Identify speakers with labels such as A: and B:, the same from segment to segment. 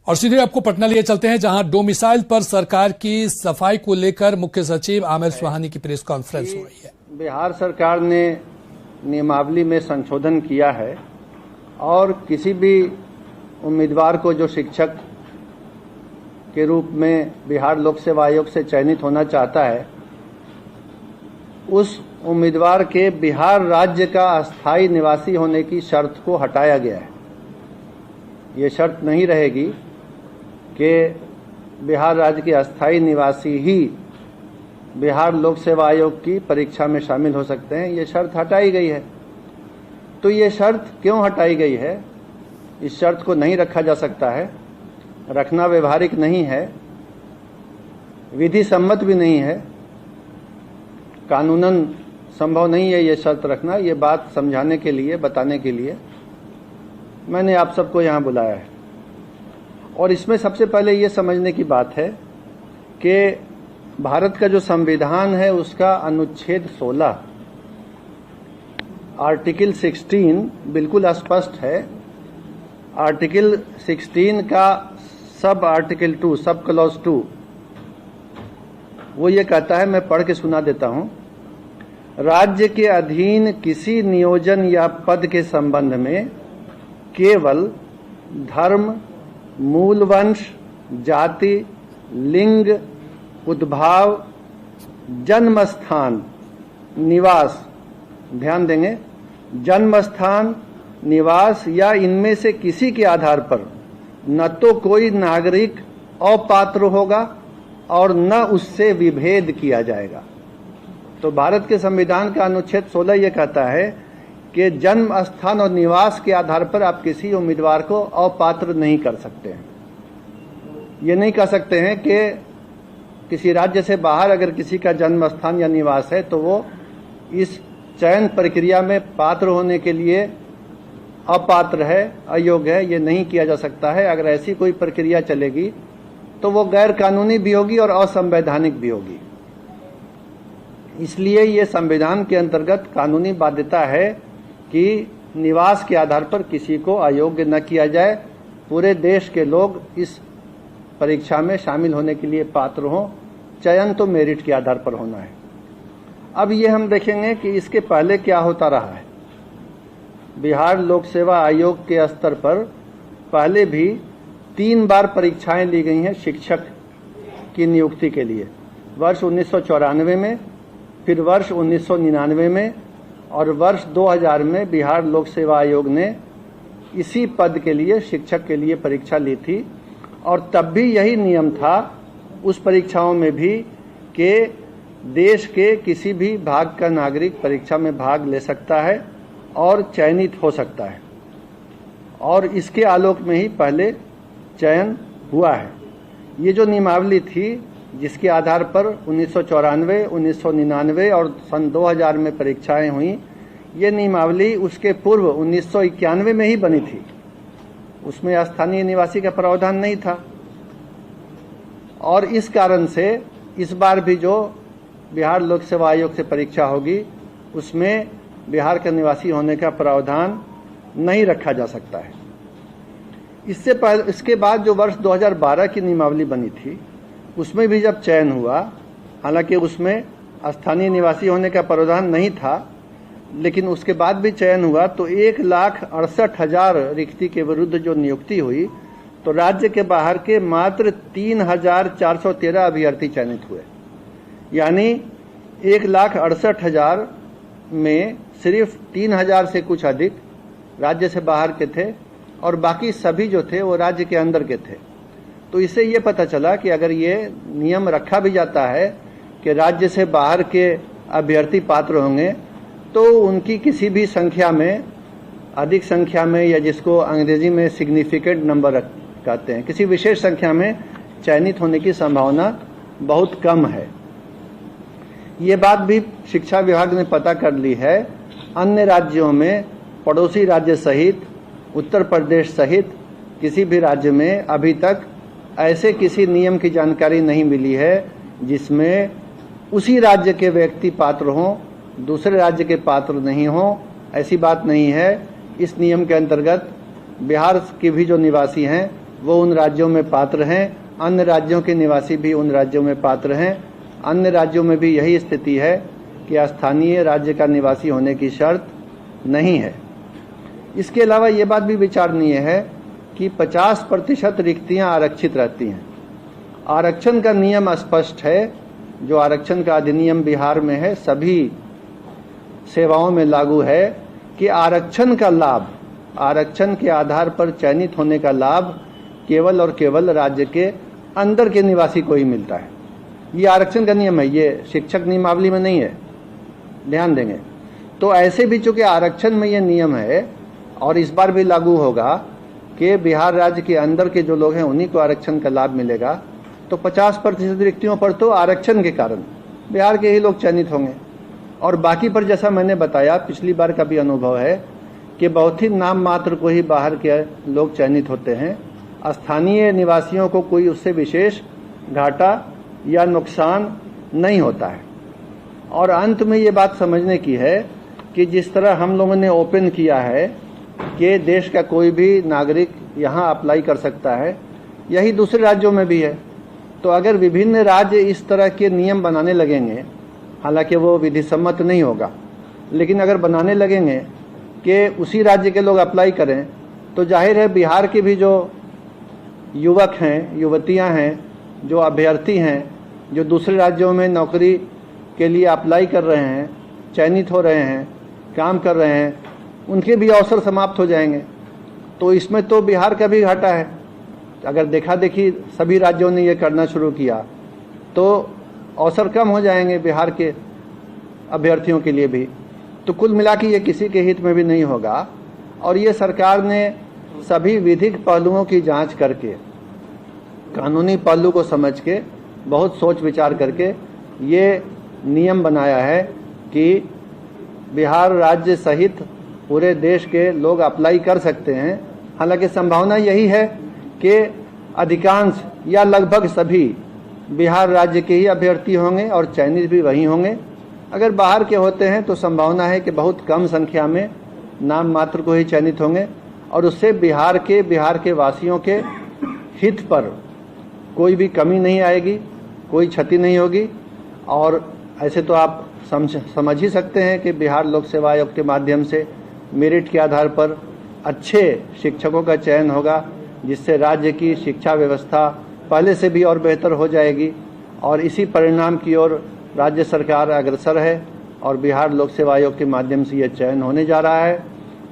A: और सीधे आपको पटना लिए चलते हैं, जहां डोमिसाइल पर सरकार की सफाई को लेकर मुख्य सचिव आमिर सुहानी की प्रेस कॉन्फ्रेंस हो रही है।
B: बिहार सरकार ने नियमावली में संशोधन किया है और किसी भी उम्मीदवार को जो शिक्षक के रूप में बिहार लोक सेवा आयोग से चयनित होना चाहता है, उस उम्मीदवार के बिहार राज्य का अस्थायी निवासी होने की शर्त को हटाया गया है। ये शर्त नहीं रहेगी कि बिहार राज्य के अस्थायी निवासी ही बिहार लोक सेवा आयोग की परीक्षा में शामिल हो सकते हैं। ये शर्त हटाई गई है। तो ये शर्त क्यों हटाई गई है? इस शर्त को नहीं रखा जा सकता है, रखना व्यवहारिक नहीं है, विधि सम्मत भी नहीं है, कानूनन संभव नहीं है ये शर्त रखना। ये बात समझाने के लिए, बताने के लिए मैंने आप सबको यहाँ बुलाया है। और इसमें सबसे पहले ये समझने की बात है कि भारत का जो संविधान है उसका अनुच्छेद 16 आर्टिकल 16 बिल्कुल स्पष्ट है। आर्टिकल 16 का सब आर्टिकल 2, सब क्लॉज 2, वो ये कहता है, मैं पढ़ के सुना देता हूं। राज्य के अधीन किसी नियोजन या पद के संबंध में केवल धर्म, मूल वंश, जाति, लिंग, उद्भाव, जन्म स्थान, निवास, ध्यान देंगे, जन्म स्थान, निवास या इनमें से किसी के आधार पर न तो कोई नागरिक अपात्र होगा और न उससे विभेद किया जाएगा। तो भारत के संविधान का अनुच्छेद 16 ये कहता है कि जन्म स्थान और निवास के आधार पर आप किसी उम्मीदवार को अपात्र नहीं कर सकते हैं। ये नहीं कह सकते हैं कि किसी राज्य से बाहर अगर किसी का जन्म स्थान या निवास है तो वो इस चयन प्रक्रिया में पात्र होने के लिए अपात्र है, अयोग्य है। ये नहीं किया जा सकता है। अगर ऐसी कोई प्रक्रिया चलेगी तो वो गैर कानूनी भी होगी और असंवैधानिक भी होगी। इसलिए ये संविधान के अंतर्गत कानूनी बाध्यता है कि निवास के आधार पर किसी को अयोग्य न किया जाए। पूरे देश के लोग इस परीक्षा में शामिल होने के लिए पात्र हों। चयन तो मेरिट के आधार पर होना है। अब ये हम देखेंगे कि इसके पहले क्या होता रहा है। बिहार लोक सेवा आयोग के स्तर पर पहले भी 3 बार परीक्षाएं ली गई हैं शिक्षक की नियुक्ति के लिए। वर्ष 1994 में, फिर वर्ष 1999 में और वर्ष 2000 में बिहार लोक सेवा आयोग ने इसी पद के लिए, शिक्षक के लिए परीक्षा ली थी। और तब भी यही नियम था उस परीक्षाओं में भी कि देश के किसी भी भाग का नागरिक परीक्षा में भाग ले सकता है और चयनित हो सकता है। और इसके आलोक में ही पहले चयन हुआ है। ये जो नियमावली थी जिसके आधार पर 1994, 1999 और सन 2000 में परीक्षाएं हुई, ये नियमावली उसके पूर्व 1991 में ही बनी थी। उसमें स्थानीय निवासी का प्रावधान नहीं था। और इस कारण से इस बार भी जो बिहार लोक सेवा आयोग से परीक्षा होगी उसमें बिहार के निवासी होने का प्रावधान नहीं रखा जा सकता है। इससे पहले, इसके बाद जो वर्ष 2012 की नियमावली बनी थी उसमें भी जब चयन हुआ, हालांकि उसमें स्थानीय निवासी होने का प्रावधान नहीं था, लेकिन उसके बाद भी चयन हुआ तो 1,68,000 रिक्ति के विरुद्ध जो नियुक्ति हुई तो राज्य के बाहर के मात्र 3,413 अभ्यर्थी चयनित हुए। यानी 1,68,000 में सिर्फ 3,000 से कुछ अधिक राज्य से बाहर के थे और बाकी सभी जो थे वो राज्य के अंदर के थे। तो इससे ये पता चला कि अगर ये नियम रखा भी जाता है कि राज्य से बाहर के अभ्यर्थी पात्र होंगे तो उनकी किसी भी संख्या में, अधिक संख्या में, या जिसको अंग्रेजी में सिग्निफिकेंट नंबर कहते हैं, किसी विशेष संख्या में चयनित होने की संभावना बहुत कम है। ये बात भी शिक्षा विभाग ने पता कर ली है। अन्य राज्यों में, पड़ोसी राज्य सहित, उत्तर प्रदेश सहित किसी भी राज्य में अभी तक ऐसे किसी नियम की जानकारी नहीं मिली है जिसमें उसी राज्य के व्यक्ति पात्र हों, दूसरे राज्य के पात्र नहीं हों। ऐसी बात नहीं है। इस नियम के अंतर्गत बिहार के भी जो निवासी हैं वो उन राज्यों में पात्र हैं, अन्य राज्यों के निवासी भी उन राज्यों में पात्र हैं। अन्य राज्यों में भी यही स्थिति है कि स्थानीय राज्य का निवासी होने की शर्त नहीं है। इसके अलावा ये बात भी विचारणीय है कि 50% रिक्तियां आरक्षित रहती हैं। आरक्षण का नियम स्पष्ट है, जो आरक्षण का अधिनियम बिहार में है, सभी सेवाओं में लागू है कि आरक्षण का लाभ, आरक्षण के आधार पर चयनित होने का लाभ केवल और केवल राज्य के अंदर के निवासी को ही मिलता है। ये आरक्षण का नियम है, ये शिक्षक नियमावली में नहीं है, ध्यान देंगे। तो ऐसे भी चूंकि आरक्षण में ये नियम है और इस बार भी लागू होगा कि बिहार राज्य के अंदर के जो लोग हैं उन्हीं को आरक्षण का लाभ मिलेगा, तो 50% रिक्तियों पर तो आरक्षण के कारण बिहार के ही लोग चयनित होंगे। और बाकी पर जैसा मैंने बताया, पिछली बार का भी अनुभव है कि बहुत ही नाम मात्र को ही बाहर के लोग चयनित होते हैं। स्थानीय निवासियों को कोई उससे विशेष घाटा या नुकसान नहीं होता है। और अंत में ये बात समझने की है कि जिस तरह हम लोगों ने ओपन किया है कि देश का कोई भी नागरिक यहाँ अप्लाई कर सकता है, यही दूसरे राज्यों में भी है। तो अगर विभिन्न राज्य इस तरह के नियम बनाने लगेंगे, हालांकि वो विधि सम्मत नहीं होगा, लेकिन अगर बनाने लगेंगे कि उसी राज्य के लोग अप्लाई करें, तो जाहिर है बिहार के भी जो युवक हैं, युवतियां हैं, जो अभ्यर्थी हैं, जो दूसरे राज्यों में नौकरी के लिए अप्लाई कर रहे हैं, चयनित हो रहे हैं, काम कर रहे हैं, उनके भी अवसर समाप्त हो जाएंगे। तो इसमें तो बिहार का भी घाटा है। अगर देखा देखी सभी राज्यों ने ये करना शुरू किया तो अवसर कम हो जाएंगे बिहार के अभ्यर्थियों के लिए भी। तो कुल मिला के ये किसी के हित में भी नहीं होगा। और ये सरकार ने सभी विधिक पहलुओं की जांच करके, कानूनी पहलू को समझ के, बहुत सोच विचार करके ये नियम बनाया है कि बिहार राज्य सहित पूरे देश के लोग अप्लाई कर सकते हैं। हालांकि संभावना यही है कि अधिकांश या लगभग सभी बिहार राज्य के ही अभ्यर्थी होंगे और चयनित भी वही होंगे। अगर बाहर के होते हैं तो संभावना है कि बहुत कम संख्या में नाम मात्र को ही चयनित होंगे और उससे बिहार के वासियों के हित पर कोई भी कमी नहीं आएगी, कोई क्षति नहीं होगी। और ऐसे तो आप समझ ही सकते हैं कि बिहार लोक सेवा आयोग के माध्यम से मेरिट के आधार पर अच्छे शिक्षकों का चयन होगा, जिससे राज्य की शिक्षा व्यवस्था पहले से भी और बेहतर हो जाएगी। और इसी परिणाम की ओर राज्य सरकार अग्रसर है और बिहार लोक सेवा आयोग के माध्यम से यह चयन होने जा रहा है।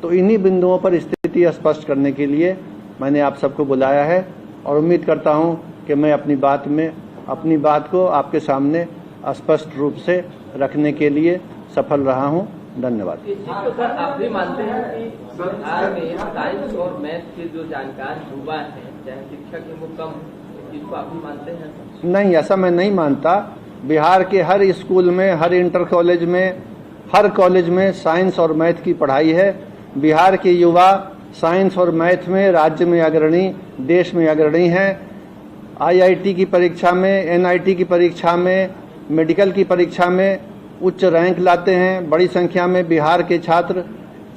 B: तो इन्हीं बिंदुओं पर स्थिति स्पष्ट करने के लिए मैंने आप सबको बुलाया है और उम्मीद करता हूं कि मैं अपनी बात को आपके सामने स्पष्ट रूप से रखने के लिए सफल रहा हूं। धन्यवाद।
C: सर, आप भी मानते हैं कि बिहार में साइंस और मैथ के जो जानकार युवा हैं, चाहे शिक्षक है वो कम, इसको आप भी मानते हैं?
B: नहीं, ऐसा मैं नहीं मानता। बिहार के हर स्कूल में, हर इंटर कॉलेज में, हर कॉलेज में साइंस और मैथ की पढ़ाई है। बिहार के युवा साइंस और मैथ में राज्य में अग्रणी, देश में अग्रणी हैं। IIT की परीक्षा में, NIT की परीक्षा में, मेडिकल की परीक्षा में उच्च रैंक लाते हैं। बड़ी संख्या में बिहार के छात्र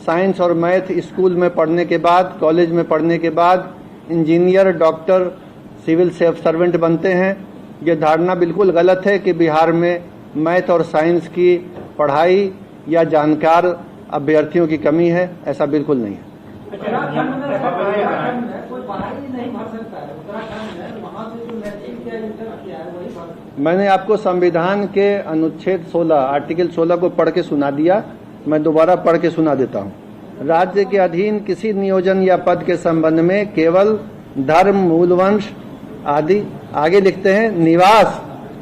B: साइंस और मैथ स्कूल में पढ़ने के बाद, कॉलेज में पढ़ने के बाद इंजीनियर, डॉक्टर, सिविल सर्वेंट बनते हैं। ये धारणा बिल्कुल गलत है कि बिहार में मैथ और साइंस की पढ़ाई या जानकार अभ्यर्थियों की कमी है, ऐसा बिल्कुल नहीं है। मैंने आपको संविधान के अनुच्छेद 16, आर्टिकल 16 को पढ़ के सुना दिया। मैं दोबारा पढ़ के सुना देता हूँ। राज्य के अधीन किसी नियोजन या पद के संबंध में केवल धर्म, मूलवंश आदि, आगे लिखते हैं, निवास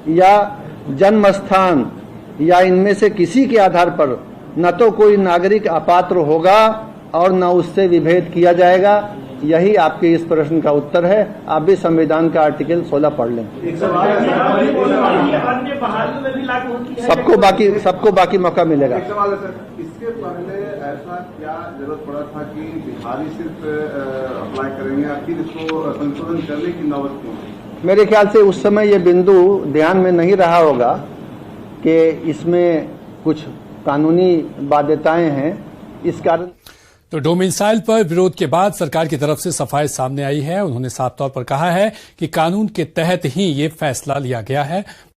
B: या जन्म स्थान या इनमें से किसी के आधार पर न तो कोई नागरिक अपात्र होगा और न उससे विभेद किया जाएगा। यही आपके इस प्रश्न का उत्तर है। आप भी संविधान का आर्टिकल 16 पढ़ लें। सबको बाकी मौका मिलेगा।
D: इसके पहले ऐसा क्या जरूरत पड़ा था कि बिहारी सिर्फ अप्लाई करेंगे, आखिर इसको संशोधन करने की नौबत क्यों?
B: मेरे ख्याल से उस समय ये बिंदु ध्यान में नहीं रहा होगा कि इसमें कुछ कानूनी बाध्यताएं हैं, इस कारण।
A: तो डोमिसाइल पर विरोध के बाद सरकार की तरफ से सफाई सामने आई है। उन्होंने साफ तौर पर कहा है कि कानून के तहत ही ये फैसला लिया गया है।